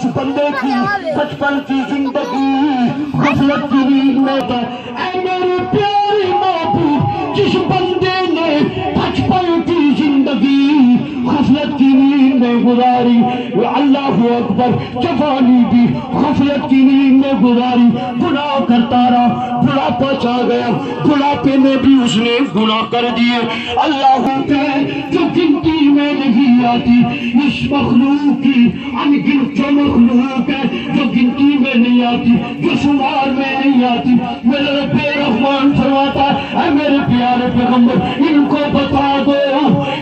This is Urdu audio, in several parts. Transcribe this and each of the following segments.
جس بندے کی بچپن کی زندگی غفلت کی نیند میں تھا، اے میرے پیارے محبوب جس بندے نے بچپن کی زندگی غفلت کی نیند میں گزاری، اللہ اکبر، جوانی بھی غفلت کی نیند میں گزاری، گناہ کرتا رہا، بڑھاپا چھا گیا، بڑھاپے میں بھی اس نے گناہ کر دیے۔ اللہ ہے جو گنتی میں نہیں آتی اس مخلوق کی، ان گنت جو مخلوق ہے جو گنتی میں نہیں آتی، جو شمار میں نہیں آتی، میرے رب رحمان فرماتا ہے اے میرے پیارے پیغمبر ان کو بتا دو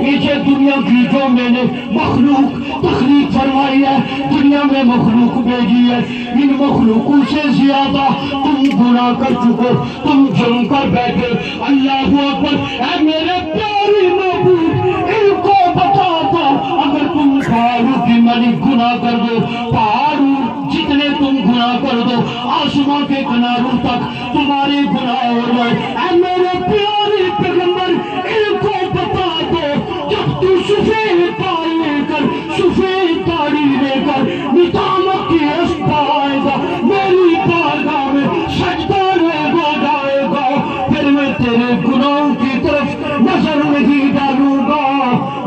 یہ دنیا کی جو میں نے مخلوق تخلیق فرمائی ہے، دنیا میں مخلوق بھیجی ہے، ان مخلوقوں سے زیادہ تم گناہ کر چکو، تم جرم کر بیٹھے۔ اللہ اکبر، اے میرے پیارے محبوب ان کو بتا دو اگر تم پہاڑوں کی مالک گناہ کر دو، پہاڑوں جتنے تم گناہ کر دو، آسمان کے کناروں تک تمہارے گناہ ہو جائے۔ اے میرے پیارے پیغمبر ان کو بتا دو جب تو سفید داڑھی لے کر سفید داڑھی لے کر ندامت کی رستہ آئے گا، میری بارگاہ میں سجدہ لے جائے گا، پھر میں تیرے گناہوں کی طرف نظر نہیں ڈالوں گا،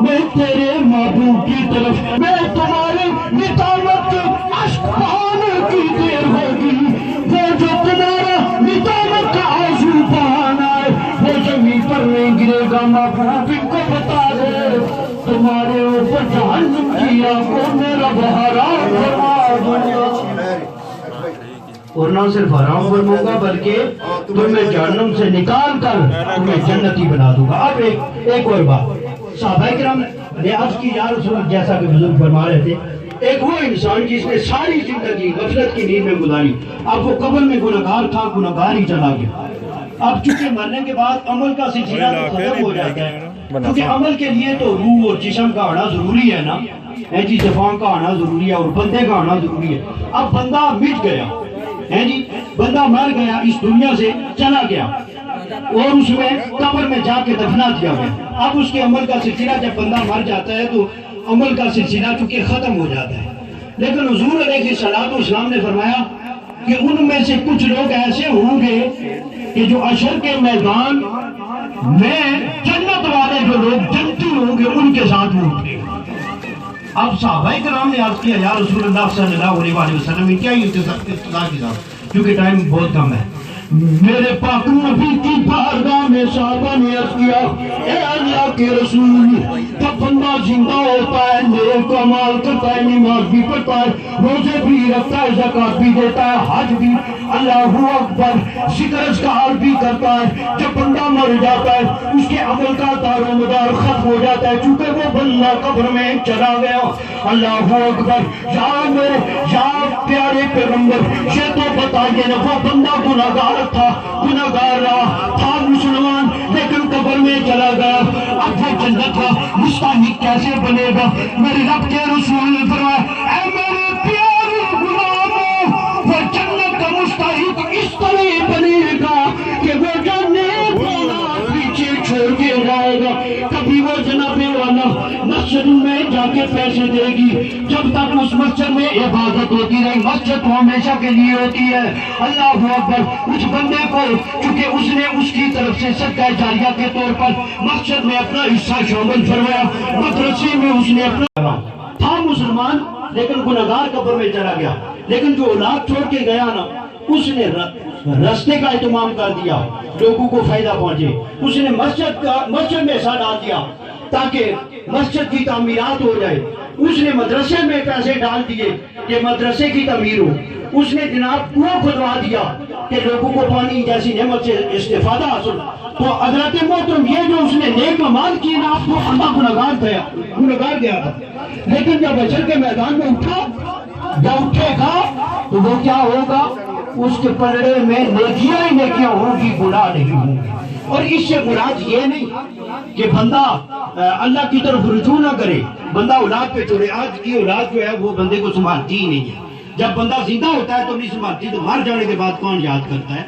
میں تیرے محبوب کی طرف، میں تمہارے ندامت کے اشک بہانے کی دیر ہوگی، وہ جو تمہارا ندامت کا آنسو بہانا ہے وہ زمین پر نہیں گرے گا۔ محبوب ان کو بتا دے تمہارے اوپر جہنم کی آنکھوں میں رب حرام فرما دوں گا، اور نہ صرف حرام فرماؤں گا بلکہ تمہیں جہنم سے نکال کر تمہیں جنتی بنا دوں گا۔ اب ایک اور بات، صحابہ کرام نے عرض کی یا رسول اللہ، جیسا کہ بزرگ فرما رہے تھے، ایک وہ انسان جس نے ساری زندگی غفلت کی نیند میں گزاری، اب وہ قبر میں گناہگار تھا، گناہگار ہی چلا گیا۔ اب چونکہ مرنے کے بعد عمل کا سلسلہ تو ختم ہو جاتا ہے، کیونکہ عمل کے لیے تو روح اور جسم کا آنا ضروری ہے نا، جی زبان کا آنا ضروری ہے اور بندے کا آنا ضروری ہے۔ اب بندہ مٹ گیا ہے جی، بندہ مر گیا، اس دنیا سے چلا گیا اور اس میں قبر میں جا کے دفنا دیا گیا۔ اب اس کے عمل کا سلسلہ جب بندہ مر جاتا ہے تو عمل کا سلسلہ چونکہ ختم ہو جاتا ہے، لیکن حضور علیہ الصلوۃ والسلام نے فرمایا کہ ان میں سے کچھ لوگ ایسے ہوں گے کہ جو حشر کے میدان میں جنت والے جو لوگ جنتی ہوں گے ان کے ساتھ وہ اٹھے گا۔ اب صحابہ کرام نے عرض کیا یا رسول اللہ صلی اللہ علیہ وآلہ وسلم کیا یہ اقتضاء کی ذات، کیونکہ ٹائم بہت کم ہے۔ میرے پاک نبی کی بارگاہ میں صحابہ نے عرض کیا اے اللہ کے رسول، جب بندہ زندہ ہوتا ہے نیک اعمال کرتا ہے، نماز بھی پڑھتا ہے، روزے بھی رکھتا ہے، زکوٰۃ بھی دیتا ہے، حج بھی، اللہ اکبر، ذکر اذکار بھی کرتا ہے، جب بندہ مر جاتا ہے اس کے عمل کا دار و مدار ختم ہو جاتا ہے چونکہ وہ بندہ قبر میں چلا گیا۔ اللہ اکبر، یا پیارے پیغمبر یہ تو بتائیے نا، وہ بندہ گناہگار تھا، گناہگار رہا تھا، مسلمان، لیکن قبر میں چلا گیا، اب وہ جنت کا مستحق کیسے بنے گا؟ میرے رب کے رسول نے فرمایا اے میرے پیارے غلاموں، وہ جنت کا مستحق اس طرح بنے گا کہ وہ جنت والا پیچھے چھوڑ کے جائے گا، کبھی وہ جناب والا مسجد میں جا کے پیسے دے گی، جب تک اس مسجد میں عبادت ہوتی رہی، مسجد تو ہمیشہ کے لیے ہوتی ہے۔ اللہ اکبر، اس بندے کو چونکہ اس نے اس کی طرف سے صدقہ جاریہ کے طور پر مسجد میں اپنا حصہ شامل فرمایا، مدرسے میں اس نے اپنا تھا مسلمان لیکن گناہگار قبر میں چلا گیا، لیکن جو اولاد چھوڑ کے گیا نا اس نے رستے کا اہتمام کر دیا، لوگوں کو فائدہ پہنچے، اس نے مسجد میں حصہ ڈال دیا تاکہ مسجد کی تعمیرات ہو جائے، اس نے مدرسے میں پیسے ڈال دیے کہ مدرسے کی تعمیر ہو، اس نے جناب کنواں کھدوا دیا کہ لوگوں کو پانی جیسی نعمت سے استفادہ حاصل۔ تو حضرت محترم یہ جو اس نے نیک اعمال کیے نا، آپ کو اللہ گناہگار گیا تھا، لیکن جب حشر کے میدان میں اٹھا یا اٹھے گا تو وہ کیا ہوگا؟ اس کے پلڑے میں نیکیاں ہی نیکیاں ہوں گی، گناہ نہیں ہوں گے۔ اور اس سے مراد یہ نہیں کہ بندہ اللہ کی طرف رجوع نہ کرے، بندہ اولاد پہ چھوڑے۔ آج کی اولاد جو ہے وہ بندے کو سنبھالتی ہی نہیں ہے، جب بندہ زندہ ہوتا ہے تو نہیں سنبھالتی، تو مر جانے کے بعد کون یاد کرتا ہے؟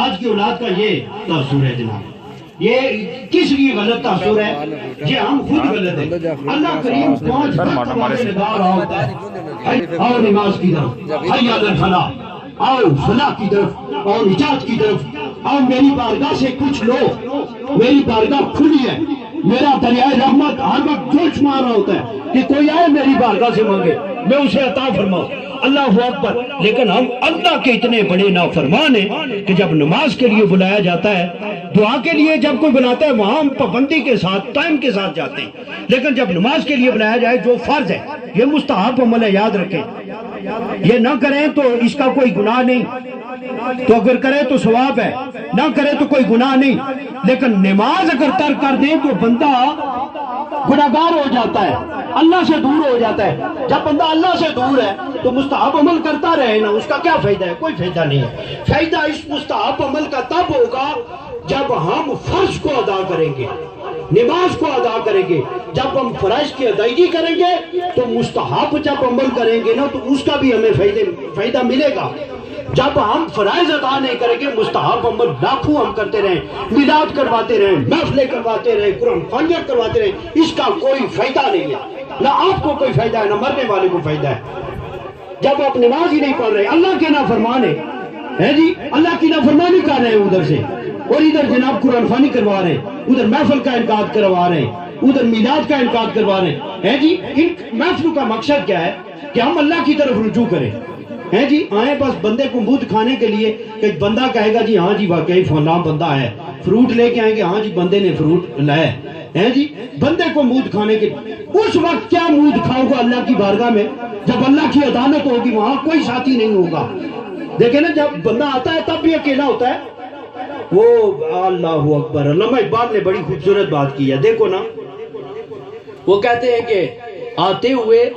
آج کی اولاد کا یہ تاثر ہے جناب۔ یہ کس لیے غلط تاثر ہے؟ یہ ہم خود غلط ہیں. اللہ کریم 5 وقت ہمارے لگا رہا ہوتا ہے. آؤ نماز کی طرف، حی علی الفلاح، آؤ فلاح کی طرف، آؤ نجات کی طرف، آؤ میری بارگاہ سے کچھ لو. میری بارگاہ کھلی ہے، میرا دریائے رحمت ہر وقت جوش مار رہا ہوتا ہے کہ کوئی آئے میری بارگاہ سے مانگے، میں اسے عطا فرماؤں. اللہ اکبر. لیکن ہم اللہ کے اتنے بڑے نافرمان ہیں کہ جب نماز کے لیے بلایا جاتا ہے، دعا کے لیے جب کوئی بلاتا ہے وہاں ہم پابندی کے ساتھ ٹائم کے ساتھ جاتے ہیں، لیکن جب نماز کے لیے بلایا جائے جو فرض ہے، یہ مستحب عمل ہے، یاد رکھیں. یہ نہ کریں تو اس کا کوئی گناہ نہیں، تو اگر کریں تو ثواب ہے، نہ کریں تو کوئی گناہ نہیں. لیکن نماز اگر ترک کر دیں تو بندہ گناہگار ہو جاتا ہے، اللہ سے دور ہو جاتا ہے. جب بندہ اللہ سے دور ہے تو مستحب عمل کرتا رہے نا، اس کا کیا فائدہ ہے؟ کوئی فائدہ نہیں ہے. فائدہ اس مستحب عمل کا تب ہوگا جب ہم فرض کو ادا کریں گے، نماز کو ادا کریں گے. جب ہم فرائض کی ادائیگی کریں گے تو مستحب جب عمل کریں گے نا تو اس کا بھی ہمیں فائدہ ملے گا. جب ہم فرائض ادا نہیں کریں گے، مستحب عمل لاکھوں ہم کرتے رہیں، میلاد کرواتے رہیں، محفلیں کرواتے رہیں، قرآن خوانیاں کرواتے رہیں، اس کا کوئی فائدہ نہیں ہے. نہ آپ کو کوئی فائدہ ہے، نہ مرنے والے کو فائدہ ہے. جب آپ نماز ہی نہیں پڑھ رہے، اللہ کے نافرمان ہیں جی، اللہ کی نافرمانی کر رہے ہیں ادھر سے، اور ادھر جناب قرآن خوانی کروا رہے ہیں، ادھر محفل کا انعقاد کروا رہے ہیں، ادھر میلاد کا انعقاد کروا رہے ہیں جی. ان محفلوں کا مقصد کیا ہے؟ کہ ہم اللہ کی طرف رجوع کریں جی. آئیں بس بندے کو منہ دکھانے کے لیے کہ بندہ کہے گا جی ہاں جی واقعی فلاں بندہ ہے، فروٹ لے کے آئیں گے، ہاں جی بندے نے فروٹ لایا ہے جی. بندے کو منہ دکھانے کے اس وقت کیا منہ دکھاؤ گا اللہ کی بارگاہ میں؟ جب اللہ کی عدالت ہوگی وہاں کوئی ساتھی نہیں ہوگا. دیکھیں نا، جب بندہ آتا ہے تب بھی اکیلا ہوتا ہے. وہ اللہ اکبر. علامہ اقبال نے بڑی خوبصورت بات کی ہے، دیکھو نا، وہ کہتے ہیں کہ آتے ہوئے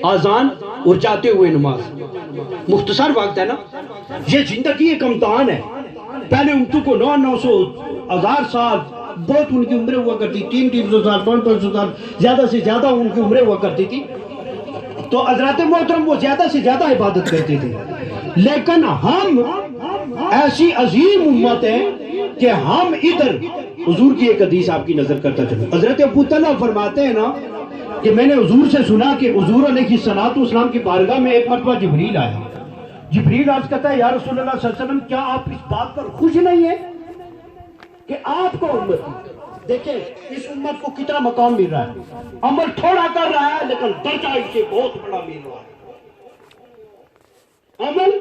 آذان اور جاتے ہوئے نماز. مختصر وقت ہے نا، یہ زندگی ایک امتحان ہے. پہلے امتوں کو 900 1000 سال بہت ان کی عمریں ہوا کرتی، 300 سال 500 سال زیادہ سے زیادہ ان کی عمریں ہوا کرتی تھی. تو حضرات محترم وہ زیادہ سے زیادہ عبادت کرتے تھے. لیکن ہم ایسی عظیم امت ہیں کہ ہم ادھر حضور کی ایک حدیث آپ کی نظر کرتا چلوں. حضرت ابو طلحہ فرماتے ہیں نا کہ میں نے حضور سے سنا کہ حضور علیہ الصلوۃ والسلام کی بارگاہ میں ایک مرتبہ جبریل آیا. جبریل عرض کرتا ہے یا رسول اللہ صلی اللہ علیہ وسلم کیا آپ اس بات پر خوش نہیں ہیں کہ آپ کو امت، دیکھیں اس امت کو کتنا مقام مل رہا ہے. عمل تھوڑا کر رہا ہے لیکن درجہ اس سے بہت بڑا مل رہا ہے. عمل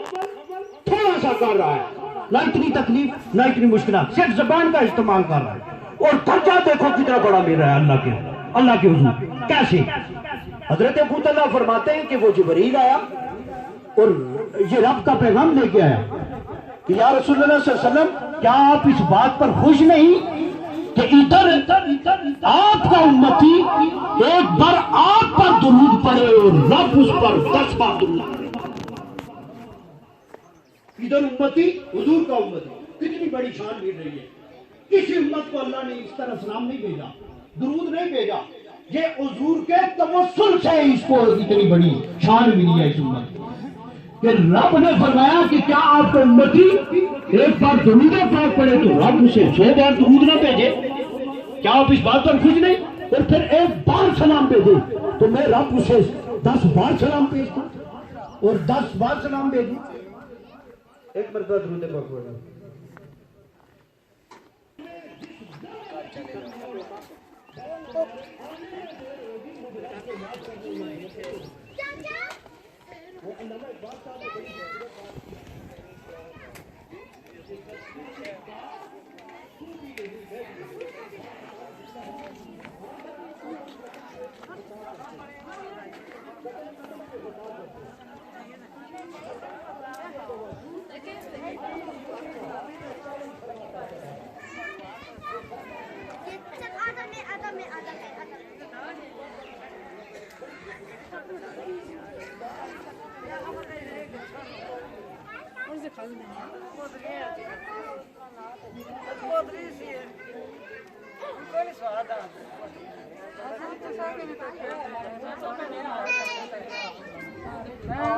تھوڑا سا کر رہا ہے، نہ اتنی تکلیف نہ اتنی مشکلات، صرف زبان کا استعمال کر رہا ہے، اور درجہ دیکھو کتنا بڑا مل رہا ہے اللہ کے حضور. کیسے؟ حضرت ابو طلحہ فرماتے ہیں کہ وہ جبریل آیا اور یہ رب کا پیغام لے کے آیا کہ یا رسول اللہ صلی اللہ علیہ وسلم کیا آپ اس بات پر خوش نہیں کہ ادھر آپ کا امتی ایک بار آپ پر درود پڑے اور رب اس پر 10 بار درود پڑے. ادھر امتی حضور کا امتی کتنی بڑی شان مل رہی ہے. کسی امت کو اللہ نے اس طرح سلام نہیں بھیجا، درود نہیں بھیجا. یہ حضور کے توسل سے اس کو اتنی بڑی شان ملی ہے اس امت کہ رب نے فرمایا کہ کیا آپ کو امتی ایک بار درود پاک پڑے تو رب اسے 100 بار درود نہ بھیجے؟ کیا آپ اس بات پر خوش نہیں؟ اور پھر ایک بار سلام بھیجے تو میں رب اسے 10 بار سلام بھیجتا اور 10 بار سلام بھیجوں. ایک مرتبہ درود پاک پڑھنا. Nah,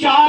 4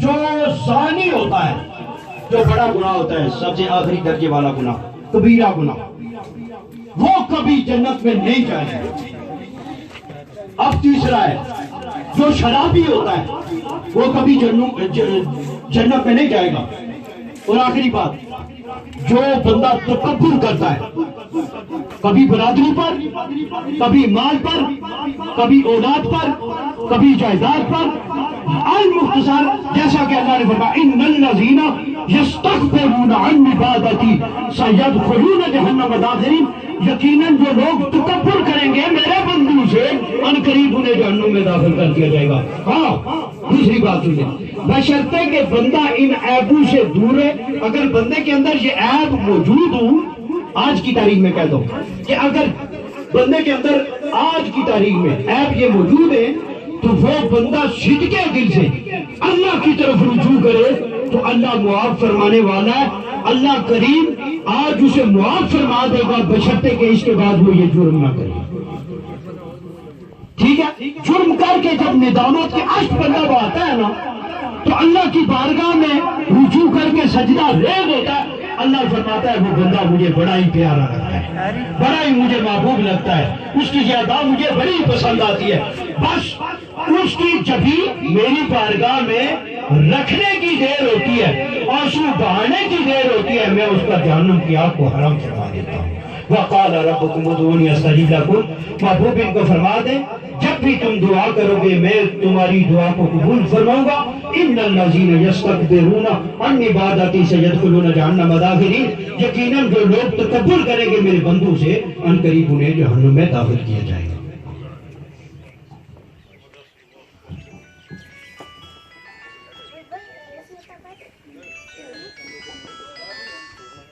جو زانی ہوتا ہے، جو بڑا گناہ ہوتا ہے، سب سے آخری درجے والا گناہ، کبیرہ گناہ، وہ کبھی جنت میں نہیں جائے گا۔ اب تیسرا ہے جو شرابی ہوتا ہے، وہ کبھی جنت میں نہیں جائے گا۔ اور آخری بات، جو بندہ تکبر کرتا ہے، کبھی برادری پر، کبھی مال پر، کبھی اولاد پر، کبھی جائیداد پر، المختصر جیسا کہ اللہ نے فرمایا ان الذین یستکبرون عن عبادتی سیدخلون جہنم داخرین، یقیناً جو لوگ تکبر کریں گے میرے بندوں سے ان قریب انہیں جہنم میں داخل کر دیا جائے گا۔ ہاں دوسری بات سنیں، بشرطے کہ بندہ ان عیبوں سے دور ہے۔ اگر بندے کے اندر یہ عیب موجود ہوں، آج کی تاریخ میں کہتا ہوں کہ اگر بندے کے اندر آج کی تاریخ میں عیب یہ موجود ہے، تو وہ بندہ صدقے دل سے اللہ کی طرف رجوع کرے تو اللہ معاف فرمانے والا ہے۔ اللہ کریم آج اسے معاف فرما دے گا، بشرطے کہ اس کے بعد وہ یہ جرم نہ کرے۔ ٹھیک ہے، جرم کر کے جب ندامت کے عشق بندہ آتا ہے نا، تو اللہ کی بارگاہ میں رجوع کر کے سجدہ ریز ہوتا ہے، اللہ فرماتا ہے وہ بندہ مجھے بڑا ہی پیارا لگتا ہے، بڑا ہی مجھے محبوب لگتا ہے، اس کی زیادہ مجھے بڑی پسند آتی ہے۔ بس اس کی جبھی میری بارگاہ میں رکھنے کی دیر ہوتی ہے، آنسو بہانے کی دیر ہوتی ہے، میں اس کا جہنم کی آگ کو حرام فرما دیتا ہوں۔ وَقَالَ رَبُّكُمُ ادْعُونِي أَسْتَجِبْ لَكُمْ، محبوب ان کو فرما دیں جب بھی تم دعا کرو گے میں تمہاری دعا کو قبول فرماؤں گا۔ ان الذین یستکبرون عن عبادتی سیدخلون جہنم داخرین، یقیناً جو لوگ تکبر کریں گے میرے بندوں سے ان قریب انہیں جہنم میں داخل کیا جائے گا۔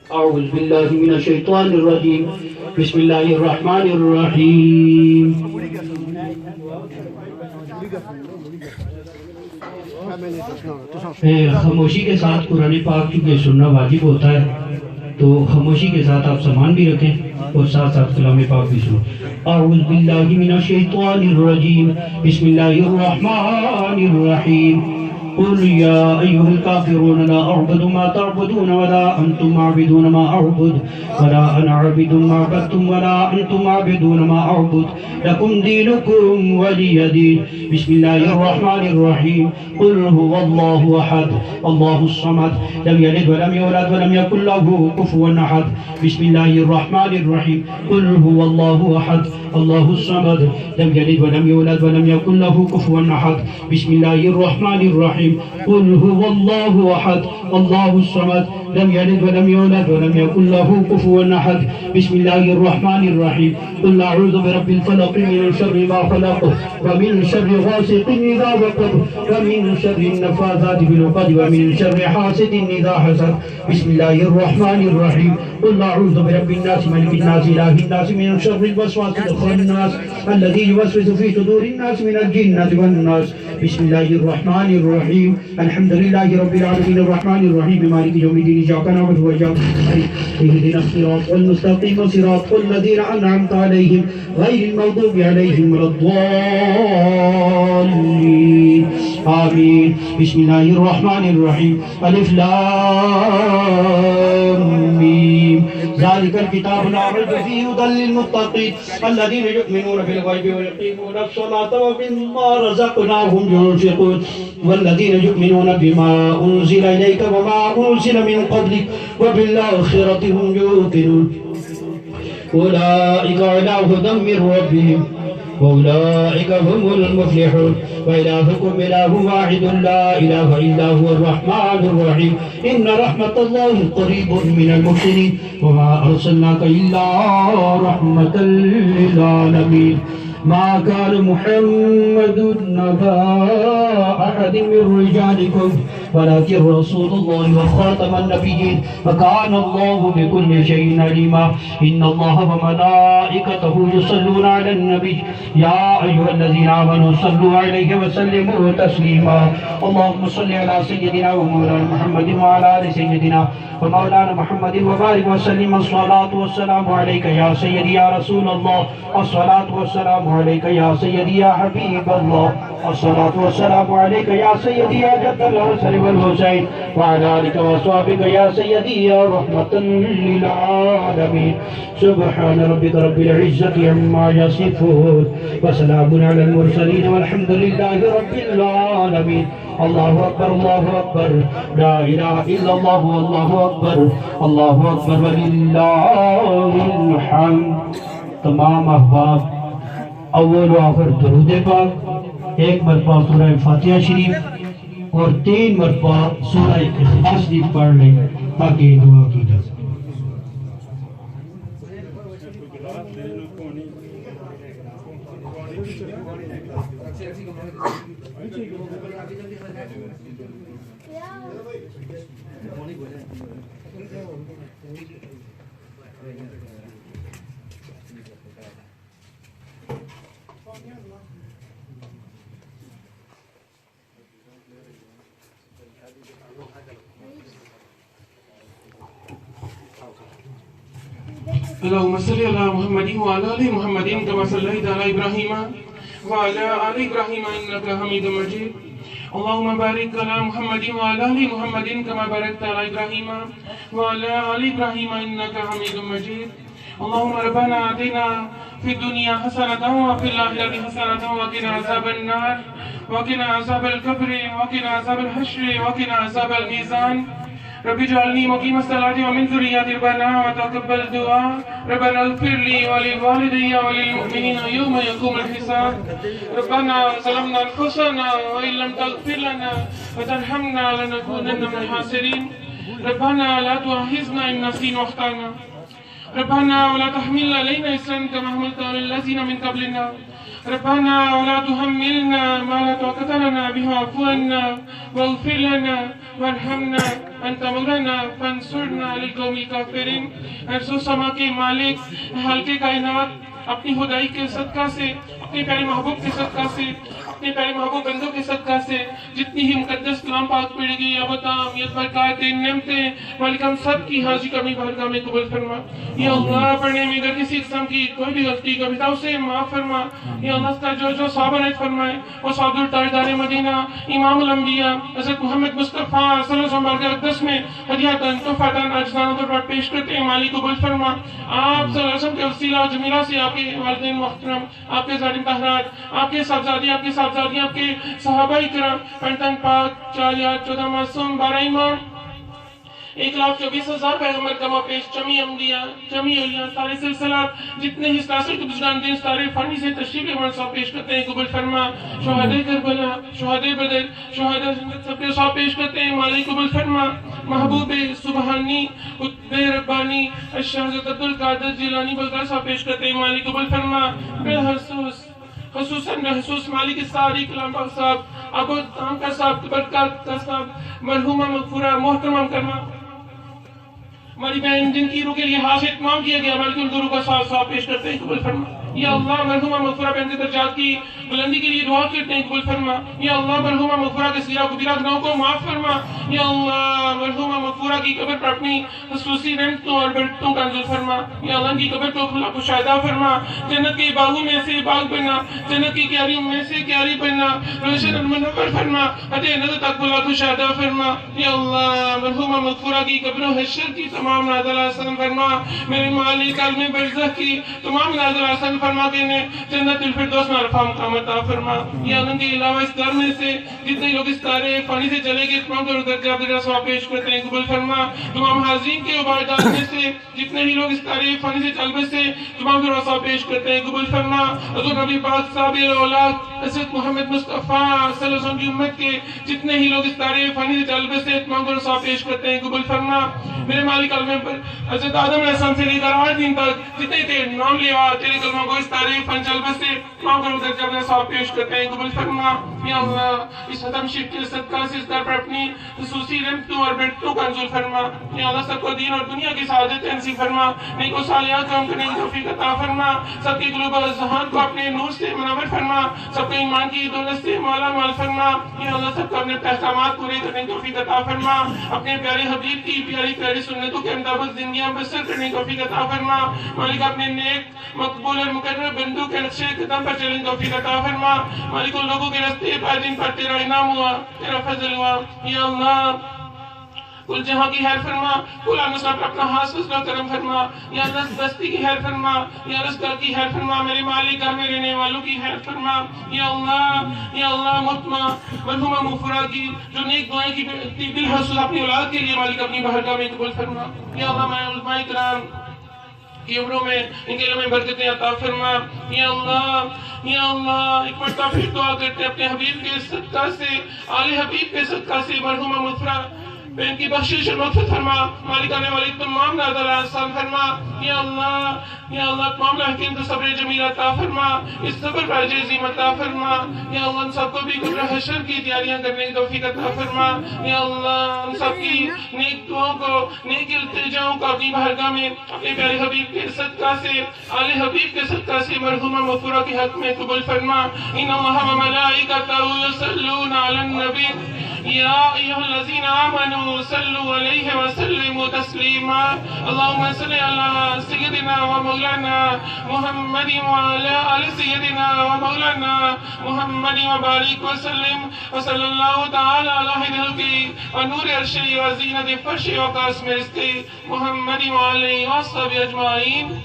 اعوذ باللہ من الشیطان الرجیم، بسم اللہ الرحمن الرحیم۔ خاموشی کے ساتھ قرآن پاک چونکہ سننا واجب ہوتا ہے تو خاموشی کے ساتھ آپ سامان بھی رکھیں اور ساتھ ساتھ کلام پاک بھی سنو۔ اعوذ باللہ من الشیطان الرجیم، بسم اللہ الرحمن الرحیم۔ قل يا أيها الكافرون لا أعبد ما تعبدون ولا أنتم عابدون ما أعبد ولا أنا عابد ما عبدتم ولا أنتم عابدون ما أعبد لكم دينكم ولي دين۔ بسم الله الرحمن الرحيم۔ قل هو الله أحد الله الصمد لم يلد ولم يولد ولم يكن له كفوا أحد۔ بسم الله الرحمن الرحيم۔ قل هو الله أحد الله الصمد لم يلد ولم يولد ولم يكن له كفوا أحد۔ بسم الله الرحمن الرحيم۔ قل هو الله أحد الله الصمد لم يلد ولم يولد ولم يكن له كفوا أحد۔ بسم الله الرحمن الرحيم۔ قل أعوذ برب الفلق من شر ما خلق ومن شر غاسق إذا وقب ومن شر النفاثات في العقد ومن شر حاسد إذا حسد۔ بسم الله الرحمن الرحيم۔ قل أعوذ برب الناس ملك الناس إله الناس من شر الوسواس الخناس الذي يوسوس في صدور الناس من الجنة والناس۔ بسم الله الرحمن الرحيم۔ الحمد لله رب العالمين الرحمن الرحيم مالك يوم الدين إياك نعبد وإياك نستعين اهدنا الصراط المستقيم صراط الذين أنعمت عليهم غير المغضوب عليهم ولا الضالين آمين۔ بسم الله الرحمن الرحيم۔ ألف لام ميم ذلك الكتاب لا ريب فيه هدى للمتقين الذين يؤمنون بالغيب ويقيمون الصلاة ومما رزقناهم ينفقون والذين يؤمنون بما أنزل إليك وما أنزل من قبلك وبالآخرة هم يوقنون أولئك على هدى من ربهم وأولئك هم المفلحون۔ وإلهكم إله واحد لا إله إلا هو الرحمن الرحيم۔ إن رحمة الله قريب من المحسنين وما أرسلناك إلا رحمة للعالمين۔ ما كان محمد نبا أحد من رجالكم ولكن رسول الله وخاتم النبيين وكان الله بكل شيء عليما إن الله وملائكته يصلون على النبي يا أيها الذين آمنوا صلوا عليه وسلموا تسليما اللهم صل على سيدنا ومولانا محمد وعلى آل سيدنا ومولانا محمد وبارك وسلم الصلاة والسلام عليك يا سيدي يا رسول الله الصلاة والسلام عليك يا سيدي يا حبيب الله الصلاة والسلام عليك يا سيدي يا جد الحسن والحسين وعلى آلك وصحبك يا سيدي يا رحمة للعالمين سبحان ربك رب العزة عما يصفون وسلام على المرسلين والحمد لله رب العالمين الله أكبر الله أكبر لا إله إلا الله والله أكبر الله أكبر ولله الحمد تمام احباب اول و آخر درود پاک ایک مرتبہ سورہ فاتحہ شریف اور 3 مرتبہ سورہ اخلاص شریف پڑھ لیں تاکہ دعا کی جا سکے اللهم صل على محمد وعلى آل محمد كما صليت على إبراهيم وعلى آل إبراهيم إنك حميد مجيد اللهم بارك على محمد وعلى آل محمد كما باركت على إبراهيم وعلى آل إبراهيم إنك حميد مجيد اللهم ربنا آتنا في الدنيا حسنة وفي الآخرة حسنة وقنا عذاب النار وقنا عذاب القبر وقنا عذاب الحشر وقنا عذاب الميزان رب اجعلني مقيم الصلاة ومن ذريتي ربنا وتقبل دعاء ربنا اغفر لي ولوالدي وللمؤمنين يوم يقوم الحساب ربنا ظلمنا أنفسنا وإن لم تغفر لنا وترحمنا لنكونن من الخاسرين ربنا لا تؤاخذنا إن نسينا وأخطأنا ربنا ولا تحمل علينا إصرا كما حملته على الذين من قبلنا ربنا ولا تحملنا ما لا طاقة لنا به واعف عنا واغفر لنا وارحمنا انت مولانا فانصرنا على القوم الكافرين ارض و سما کے مالک خالق کائنات اپنی خدائی کے صدقہ سے اپنے پیارے محبوب کے صدقہ سے اپنے پیارے محبوب بندوں کے صدقہ سے جتنی ہی مقدس کلام پاک پڑھے گی یا بتام برکات نعمتیں مالک ہم سب کی حاضری کمی بارگاہ میں قبول فرما یا اللہ پڑھنے میں اگر کسی قسم کی کوئی بھی غلطی کبھی تو اسے معاف فرما یا اللہ کا جو صحابہ نے فرمائے وہ صادر تاجدار مدینہ امام الانبیاء حضرت محمد مصطفیٰ صلی اللہ علیہ وسلم بارگاہ اقدس میں ہدیاتاً تحفاتاً اجزانوں پر پیش کرتے ہیں مالک قبول فرما آپ صلی اللہ علیہ وسلم کے وسیلہ جمیلہ سے آپ کے والدین محترم آپ کے ظالم طاہرات آپ کے صاحبزادی آپ کے صاحبزادیاں آپ کے صحابہ کرام پنٹن پاک 14 معصوم 12 امام 1,24,000 پیغمبر کما پیش جمی انبیاء جمی اولیاء سارے سلسلات جتنے ہی سلاسل کے بزرگان دین سارے فانی سے تشریف کے منصب پیش کرتے ہیں قبول فرما شہداء کربلا شہداء بدر شہداء سب کے ساتھ پیش کرتے ہیں مالک قبول فرما محبوب سبحانی قطب ربانی الشہزاد عبدالقادر جیلانی بلکہ ساتھ پیش کرتے ہیں مالک قبول فرما بالخصوص خصوصاً محسوس مالک ساری کلام پاک صاحب ابو تام کا صاحب برکات کا صاحب مرحومہ مغفورہ محترم کرما ہماری بہن جن کی روح کے لیے خاص اہتمام کیا گیا مالک الدرو کا صاحب پیش کرتے ہیں قبول فرما یا اللہ مرحومہ مغفورہ بہن کے درجات کی بلندی کے لیے دعا کرتے ہیں قبول فرما یا اللہ مرحومہ مغفورہ کے سیرہ کبیرہ گناہوں کو معاف فرما یا اللہ مرحومہ مغفورہ کی قبر پر اپنی خصوصی رحمتوں اور برکتوں کا نزول فرما یا اللہ کی قبر کو کھلا کشادہ فرما جنت کے باغوں میں سے باغ بننا جنت کی کیاریوں میں سے کیاری بننا روشن المنور فرما ہدے نظر تک کھلا کشادہ فرما یا اللہ مرحومہ مغفورہ کی قبر و حشر کی تمام نازل حسن فرما میرے مالک عالم برزخ کی تمام نازل حسن فرما کے نے جنت الفردوس میں عرفہ مقام عطا فرما یا اللہ کے علاوہ اس در میں سے جتنے لوگ اس تارے فانی سے چلے گئے تمام کو درجہ عبداللہ صاحب پیش کرتے ہیں قبول فرما تمام حاضرین کے عبادات میں سے جتنے ہی لوگ اس تارے فانی سے چل بسے تمام کو صاحب پیش کرتے ہیں قبول فرما حضور نبی پاک صاحب اولاد حضرت محمد مصطفیٰ صلی اللہ علیہ وسلم کی امت کے جتنے ہی لوگ اس تارے فانی سے چل بسے تمام کو صاحب پیش کرتے ہیں قبول فرما میرے مالک علم پر حضرت آدم علیہ السلام سے لے کر 8 دن تک جتنے تیرے نام لیوا تیرے کلمہ کو گوش تعریف انجلبہ سے ماں درجہ اپنے صاحب پیش کرتے ہیں قبول فرما یا اللہ اس ختم شیف کے صدقہ سے اس در پر اپنی خصوصی رحمتوں اور برکتوں کا نزول فرما یا اللہ سب کو دین اور دنیا کی سعادت نصیب فرما نیک و صالحہ کام کرنے کی توفیق عطا فرما سب کے قلوب اور ذہان کو اپنے نور سے منور فرما سب کو ایمان کی دولت سے مالا مال فرما یا اللہ سب کو اپنے احکامات پورے کرنے کی توفیق عطا فرما اپنے پیارے حبیب کی پیاری سنتوں کے مطابق زندگیاں بسر کرنے کی توفیق عطا فرما مالک اپنے نیک مقبول اور مقرر بندوں کے نقشے قدم پر چلنے کی توفیق عطا فرما مالک ان لوگوں کے راستے پائے دن پر تیرا انعام ہوا تیرا فضل ہوا یا اللہ کل جہاں کی خیر فرما کل آنسا پر اپنا ہاتھ فضل و کرم فرما یا اللہ بستی کی خیر فرما یا رزقہ کی خیر فرما میرے مالک گھر میں رہنے والوں کی خیر فرما یا اللہ محتمہ مرحومہ مغفرہ کی جو نیک دعائیں کی بالحصول اپنی اولاد کے لیے مالک اپنی بارگاہ میں قبول فرما یا اللہ میں علماء کرام کی عمروں میں ان کے علم میں برکتیں عطا فرما یا اللہ ایک مرتبہ پھر دعا کرتے اپنے حبیب کے صدقہ سے آل حبیب کے صدقہ سے مرحومہ مغفرہ بہن کی بخشش اور مغفرت فرما مالک آنے والی تمام نازل آسان فرما یا اللہ تمام لاحقین کو صبر جمیل عطا فرما اس صبر پر عزیم عطا فرما یا اللہ ان سب کو بھی قبر حشر کی تیاریاں کرنے کی توفیق عطا فرما یا اللہ ان سب کی نیک دعاؤں کو نیک التجاؤں کو اپنی بارگاہ میں اپنے پیارے حبیب کے صدقہ سے آل حبیب کے صدقہ سے مرحومہ مغفورہ کے حق میں قبول فرما ان اللہ و ملائکتہ یصلون علی النبی یا ایھا الذین آمنوا صلوا علیہ وسلموا تسلیما اللہم صل علی سیدنا و مولانا محمد وعلی آل سیدنا و مولانا محمد وبارک وسلم وصلی اللہ تعالی علی خلقہ ونور عرشہ وزینت فرشہ وقاسم رزقہ محمد وعلی وصحبہ اجمعین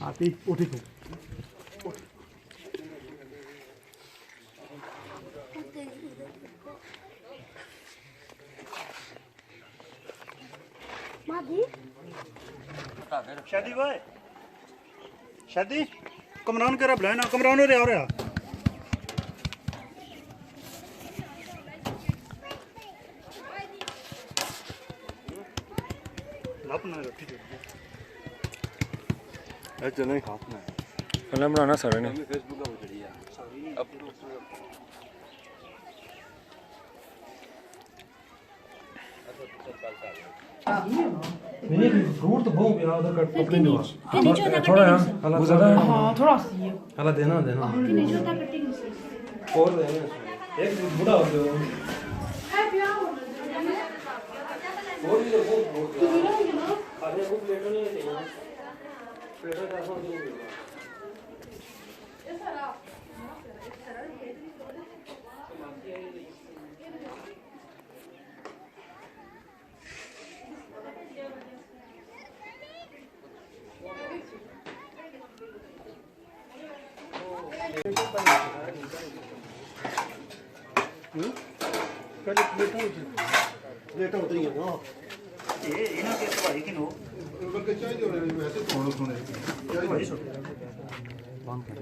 آتی اٹھی کو شادی بھائی شادی کمران کرا بلانا کمران ہو رہا چلیں کھانا کھانا بنانا سارے نے فروٹ تو بہت پیارا ادھر کٹ پکڑی نہیں تھوڑا ہے گزرا ہاں تھوڑا سی ہے دینا اور دینا ایک بڑا ہو گیا اور یہ بہت کھانے کو پلیٹوں نہیں چاہیے پلیٹوں کا ہو جو پلیٹیں اتری ہیں نا یہ نا کہ بھائی کی نو بلکہ چاہیے ہونے ویسے کون سنے بھائی چھوٹے بند کر